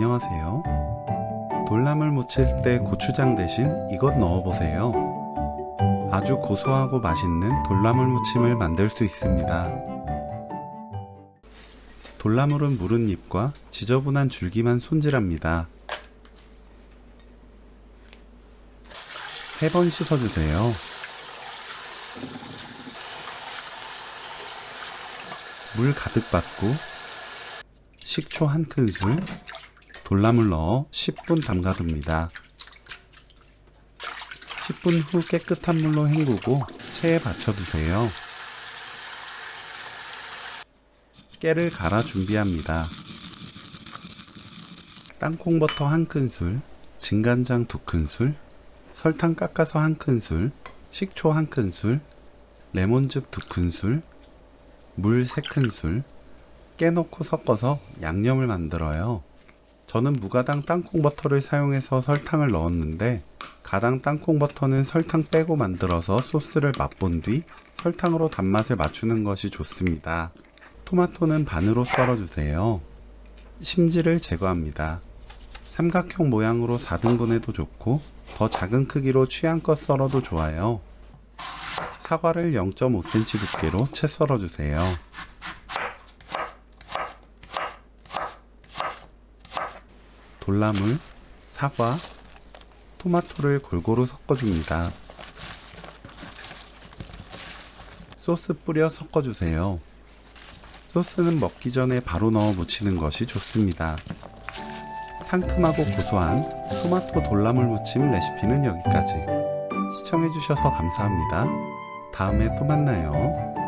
안녕하세요. 돌나물 무칠 때 고추장 대신 이것 넣어보세요. 아주 고소하고 맛있는 돌나물 무침을 만들 수 있습니다. 돌나물은 무른 잎과 지저분한 줄기만 손질합니다. 3번 씻어주세요. 물 가득 받고 식초 1큰술, 돌나물 넣어 10분 담가둡니다. 10분 후 깨끗한 물로 헹구고 체에 받쳐두세요. 깨를 갈아 준비합니다. 땅콩버터 1큰술, 진간장 2큰술, 설탕 깎아서 1큰술, 식초 1큰술, 레몬즙 2큰술, 물 3큰술, 깨 넣고 섞어서 양념을 만들어요. 저는 무가당 땅콩버터를 사용해서 설탕을 넣었는데 가당 땅콩버터는 설탕 빼고 만들어서 소스를 맛본 뒤 설탕으로 단맛을 맞추는 것이 좋습니다. 토마토는 반으로 썰어주세요. 심지를 제거합니다. 삼각형 모양으로 4등분해도 좋고 더 작은 크기로 취향껏 썰어도 좋아요. 사과를 0.5cm 두께로 채 썰어주세요. 돌나물, 사과, 토마토를 골고루 섞어줍니다. 소스 뿌려 섞어주세요. 소스는 먹기 전에 바로 넣어 무치는 것이 좋습니다. 상큼하고 고소한 토마토 돌나물 무침 레시피는 여기까지. 시청해주셔서 감사합니다. 다음에 또 만나요.